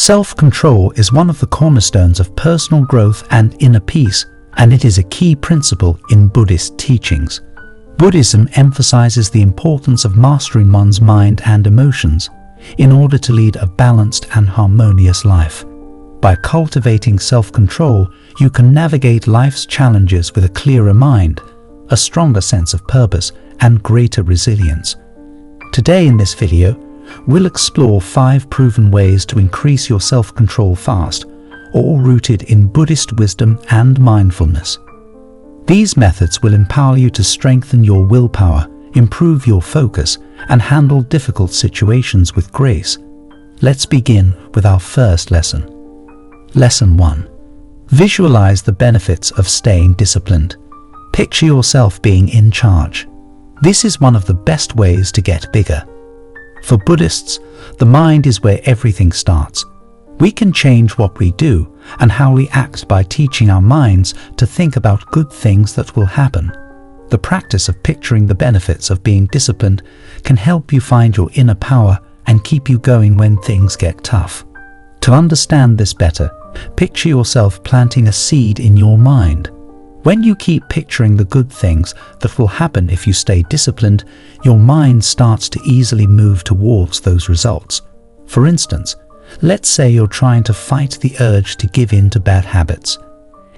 Self-control is one of the cornerstones of personal growth and inner peace, and it is a key principle in Buddhist teachings. Buddhism emphasizes the importance of mastering one's mind and emotions in order to lead a balanced and harmonious life. By cultivating self-control, you can navigate life's challenges with a clearer mind, a stronger sense of purpose, and greater resilience. Today in this video, we'll explore 5 proven ways to increase your self-control fast, all rooted in Buddhist wisdom and mindfulness. These methods will empower you to strengthen your willpower, improve your focus, and handle difficult situations with grace. Let's begin with our first lesson. Lesson 1. Visualize the benefits of staying disciplined. Picture yourself being in charge. This is one of the best ways to get bigger. For Buddhists, the mind is where everything starts. We can change what we do and how we act by teaching our minds to think about good things that will happen. The practice of picturing the benefits of being disciplined can help you find your inner power and keep you going when things get tough. To understand this better, picture yourself planting a seed in your mind. When you keep picturing the good things that will happen if you stay disciplined, your mind starts to easily move towards those results. For instance, let's say you're trying to fight the urge to give in to bad habits.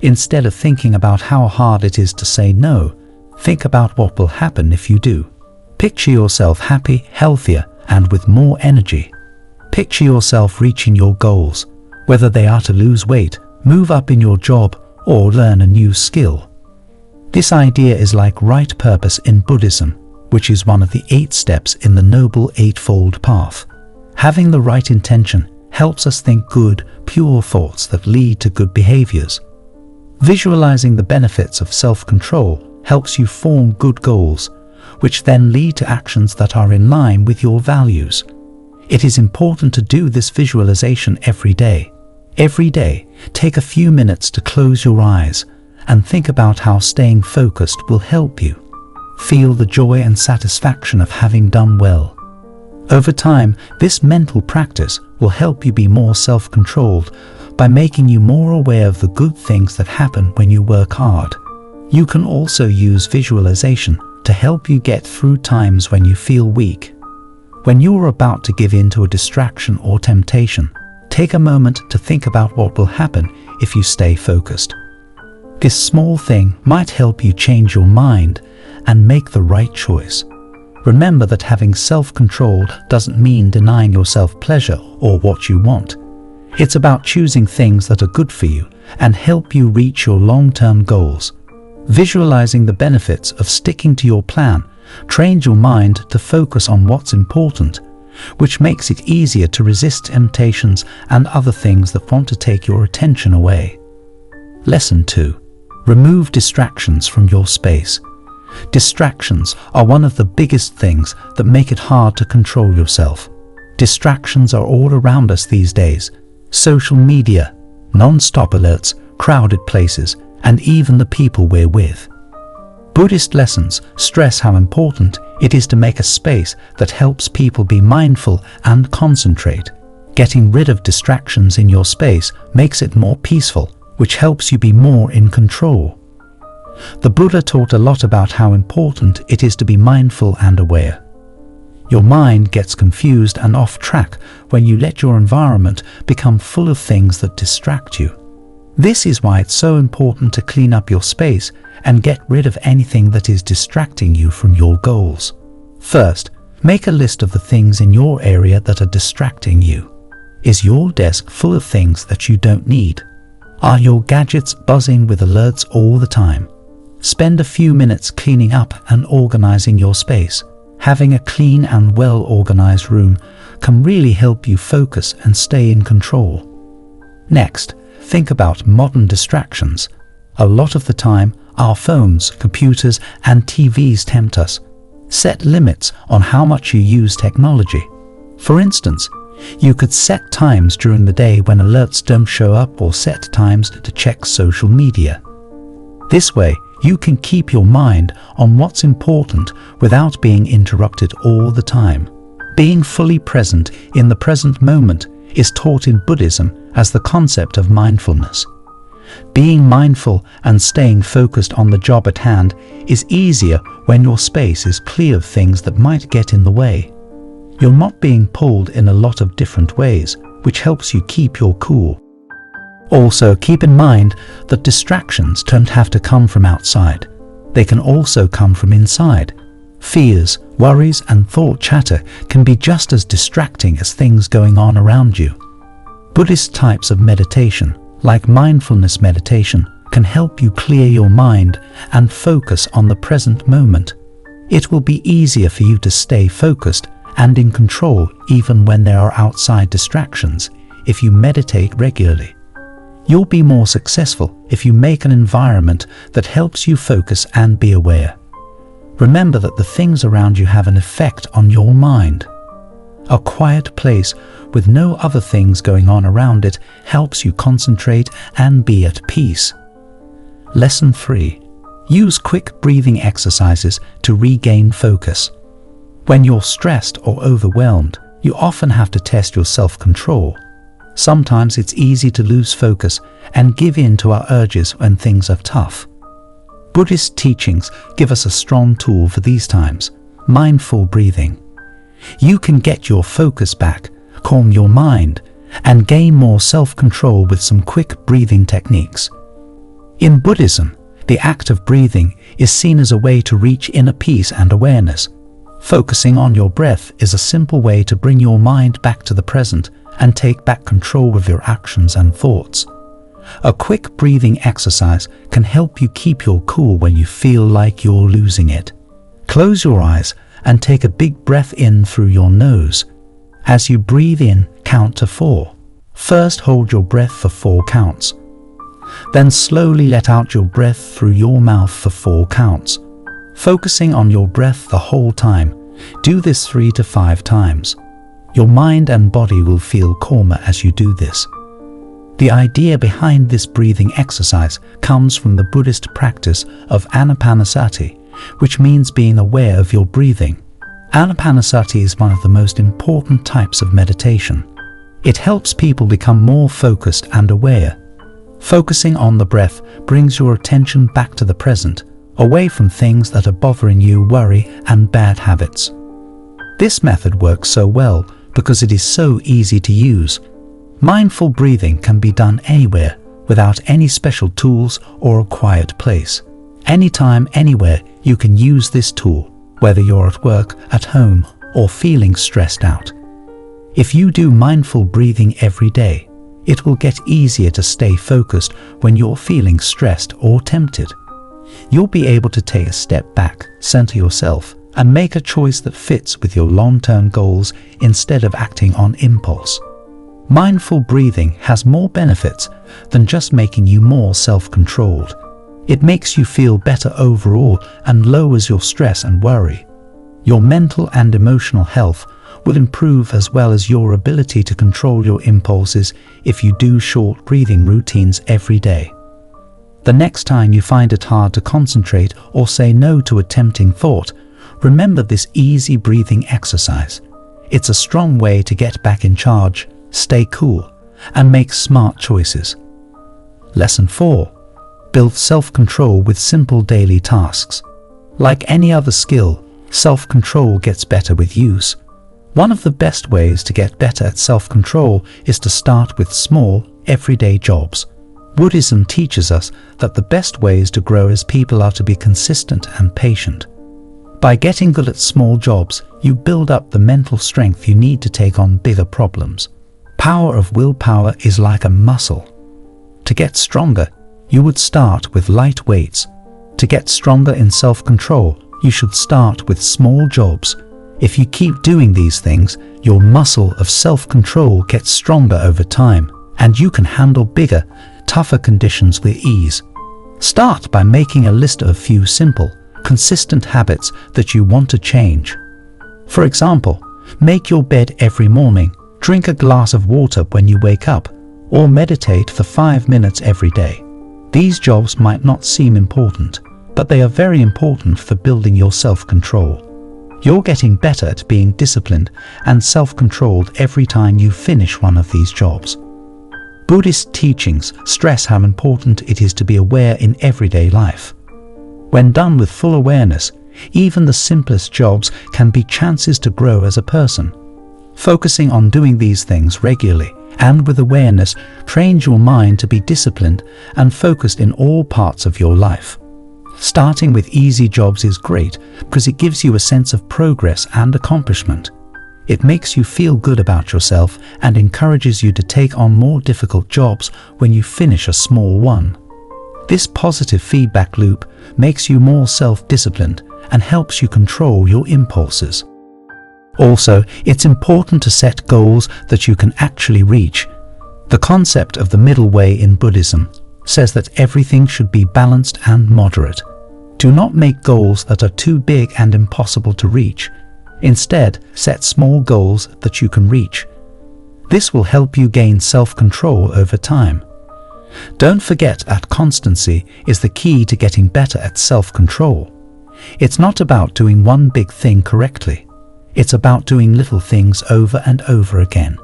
Instead of thinking about how hard it is to say no, think about what will happen if you do. Picture yourself happy, healthier, and with more energy. Picture yourself reaching your goals, whether they are to lose weight, move up in your job, or learn a new skill. This idea is like right purpose in Buddhism, which is one of the 8 steps in the Noble Eightfold Path. Having the right intention helps us think good, pure thoughts that lead to good behaviors. Visualizing the benefits of self-control helps you form good goals, which then lead to actions that are in line with your values. It is important to do this visualization every day. Every day, take a few minutes to close your eyes and think about how staying focused will help you. Feel the joy and satisfaction of having done well. Over time, this mental practice will help you be more self-controlled by making you more aware of the good things that happen when you work hard. You can also use visualization to help you get through times when you feel weak. When you are about to give in to a distraction or temptation, take a moment to think about what will happen if you stay focused. This small thing might help you change your mind and make the right choice. Remember that having self-control doesn't mean denying yourself pleasure or what you want. It's about choosing things that are good for you and help you reach your long-term goals. Visualizing the benefits of sticking to your plan trains your mind to focus on what's important, which makes it easier to resist temptations and other things that want to take your attention away. Lesson 2. Remove distractions from your space. Distractions are one of the biggest things that make it hard to control yourself. Distractions are all around us these days. Social media, non-stop alerts, crowded places, and even the people we're with. Buddhist lessons stress how important it is to make a space that helps people be mindful and concentrate. Getting rid of distractions in your space makes it more peaceful, which helps you be more in control. The Buddha taught a lot about how important it is to be mindful and aware. Your mind gets confused and off track when you let your environment become full of things that distract you. This is why it's so important to clean up your space and get rid of anything that is distracting you from your goals. First, make a list of the things in your area that are distracting you. Is your desk full of things that you don't need? Are your gadgets buzzing with alerts all the time? Spend a few minutes cleaning up and organizing your space. Having a clean and well-organized room can really help you focus and stay in control. Next, think about modern distractions. A lot of the time, our phones, computers, and TVs tempt us. Set limits on how much you use technology. For instance, you could set times during the day when alerts don't show up, or set times to check social media. This way, you can keep your mind on what's important without being interrupted all the time. Being fully present in the present moment is taught in Buddhism as the concept of mindfulness. Being mindful and staying focused on the job at hand is easier when your space is clear of things that might get in the way. You're not being pulled in a lot of different ways, which helps you keep your cool. Also, keep in mind that distractions don't have to come from outside. They can also come from inside. Fears, worries, and thought chatter can be just as distracting as things going on around you. Buddhist types of meditation, like mindfulness meditation, can help you clear your mind and focus on the present moment. It will be easier for you to stay focused and in control even when there are outside distractions if you meditate regularly. You'll be more successful if you make an environment that helps you focus and be aware. Remember that the things around you have an effect on your mind. A quiet place with no other things going on around it helps you concentrate and be at peace. Lesson 3. Use quick breathing exercises to regain focus. When you're stressed or overwhelmed, you often have to test your self-control. Sometimes it's easy to lose focus and give in to our urges when things are tough. Buddhist teachings give us a strong tool for these times: mindful breathing. You can get your focus back, calm your mind, and gain more self-control with some quick breathing techniques. In Buddhism, the act of breathing is seen as a way to reach inner peace and awareness. Focusing on your breath is a simple way to bring your mind back to the present and take back control of your actions and thoughts. A quick breathing exercise can help you keep your cool when you feel like you're losing it. Close your eyes and take a big breath in through your nose. As you breathe in, count to 4. First, hold your breath for 4 counts. Then slowly let out your breath through your mouth for 4 counts. Focusing on your breath the whole time, do this 3 to 5 times. Your mind and body will feel calmer as you do this. The idea behind this breathing exercise comes from the Buddhist practice of anapanasati, which means being aware of your breathing. Anapanasati is one of the most important types of meditation. It helps people become more focused and aware. Focusing on the breath brings your attention back to the present, away from things that are bothering you, worry, and bad habits. This method works so well because it is so easy to use. Mindful breathing can be done anywhere without any special tools or a quiet place. Anytime, anywhere, you can use this tool, whether you're at work, at home, or feeling stressed out. If you do mindful breathing every day, it will get easier to stay focused when you're feeling stressed or tempted. You'll be able to take a step back, center yourself, and make a choice that fits with your long-term goals instead of acting on impulse. Mindful breathing has more benefits than just making you more self-controlled. It makes you feel better overall and lowers your stress and worry. Your mental and emotional health will improve as well as your ability to control your impulses if you do short breathing routines every day. The next time you find it hard to concentrate or say no to a tempting thought, remember this easy breathing exercise. It's a strong way to get back in charge, stay cool, and make smart choices. Lesson 4. Build self-control with simple daily tasks. Like any other skill, self-control gets better with use. One of the best ways to get better at self-control is to start with small, everyday jobs. Buddhism teaches us that the best ways to grow as people are to be consistent and patient. By getting good at small jobs, you build up the mental strength you need to take on bigger problems. Power of willpower is like a muscle. To get stronger, you would start with light weights. To get stronger in self-control, you should start with small jobs. If you keep doing these things, your muscle of self-control gets stronger over time, and you can handle bigger, tougher conditions with ease. Start by making a list of a few simple, consistent habits that you want to change. For example, make your bed every morning, drink a glass of water when you wake up, or meditate for 5 minutes every day. These jobs might not seem important, but they are very important for building your self-control. You're getting better at being disciplined and self-controlled every time you finish one of these jobs. Buddhist teachings stress how important it is to be aware in everyday life. When done with full awareness, even the simplest jobs can be chances to grow as a person. Focusing on doing these things regularly and with awareness trains your mind to be disciplined and focused in all parts of your life. Starting with easy jobs is great because it gives you a sense of progress and accomplishment. It makes you feel good about yourself and encourages you to take on more difficult jobs when you finish a small one. This positive feedback loop makes you more self-disciplined and helps you control your impulses. Also, it's important to set goals that you can actually reach. The concept of the middle way in Buddhism says that everything should be balanced and moderate. Do not make goals that are too big and impossible to reach. Instead, set small goals that you can reach. This will help you gain self-control over time. Don't forget that constancy is the key to getting better at self-control. It's not about doing one big thing correctly. It's about doing little things over and over again.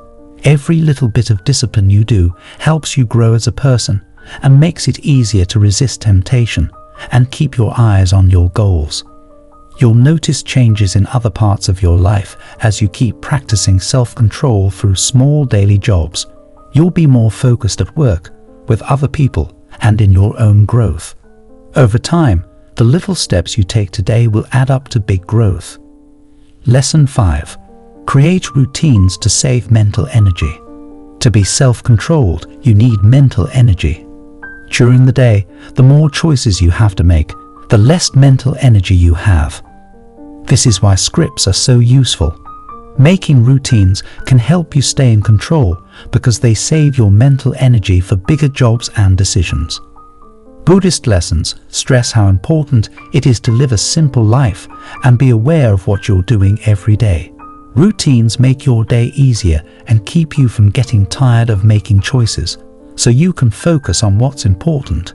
Every little bit of discipline you do helps you grow as a person and makes it easier to resist temptation and keep your eyes on your goals. You'll notice changes in other parts of your life as you keep practicing self-control through small daily jobs. You'll be more focused at work, with other people, and in your own growth. Over time, the little steps you take today will add up to big growth. Lesson 5. Create routines to save mental energy. To be self-controlled, you need mental energy. During the day, the more choices you have to make, the less mental energy you have. This is why scripts are so useful. Making routines can help you stay in control because they save your mental energy for bigger jobs and decisions. Buddhist lessons stress how important it is to live a simple life and be aware of what you're doing every day. Routines make your day easier and keep you from getting tired of making choices, so you can focus on what's important.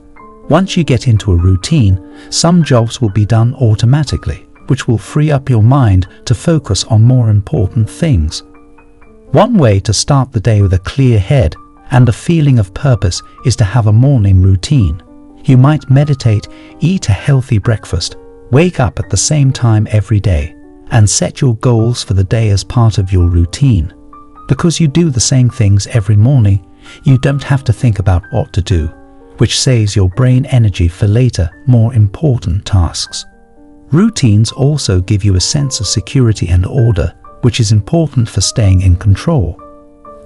Once you get into a routine, some jobs will be done automatically, which will free up your mind to focus on more important things. One way to start the day with a clear head and a feeling of purpose is to have a morning routine. You might meditate, eat a healthy breakfast, wake up at the same time every day, and set your goals for the day as part of your routine. Because you do the same things every morning, you don't have to think about what to do, which saves your brain energy for later, more important tasks. Routines also give you a sense of security and order, which is important for staying in control.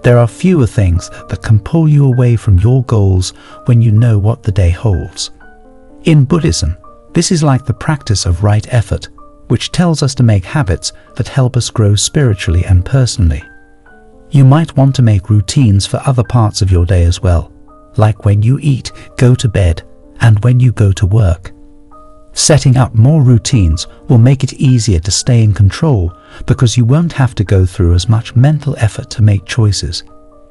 There are fewer things that can pull you away from your goals when you know what the day holds. In Buddhism, this is like the practice of right effort, which tells us to make habits that help us grow spiritually and personally. You might want to make routines for other parts of your day as well, like when you eat, go to bed, and when you go to work. Setting up more routines will make it easier to stay in control because you won't have to go through as much mental effort to make choices.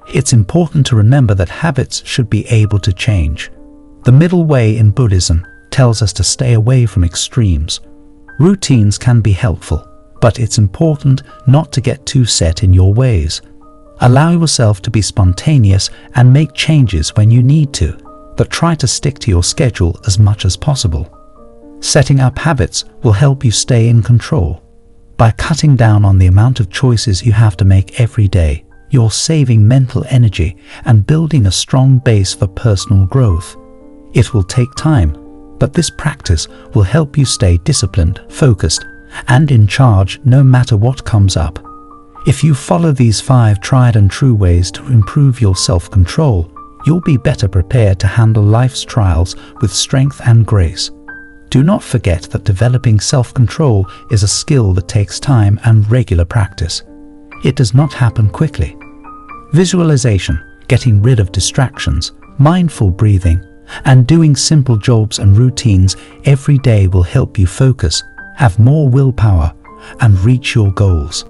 It's important to remember that habits should be able to change. The middle way in Buddhism tells us to stay away from extremes. Routines can be helpful, but it's important not to get too set in your ways. Allow yourself to be spontaneous and make changes when you need to, but try to stick to your schedule as much as possible. Setting up habits will help you stay in control. By cutting down on the amount of choices you have to make every day, you're saving mental energy and building a strong base for personal growth. It will take time, but this practice will help you stay disciplined, focused, and in charge no matter what comes up. If you follow these 5 tried and true ways to improve your self-control, you'll be better prepared to handle life's trials with strength and grace. Do not forget that developing self-control is a skill that takes time and regular practice. It does not happen quickly. Visualization, getting rid of distractions, mindful breathing, and doing simple jobs and routines every day will help you focus, have more willpower, and reach your goals.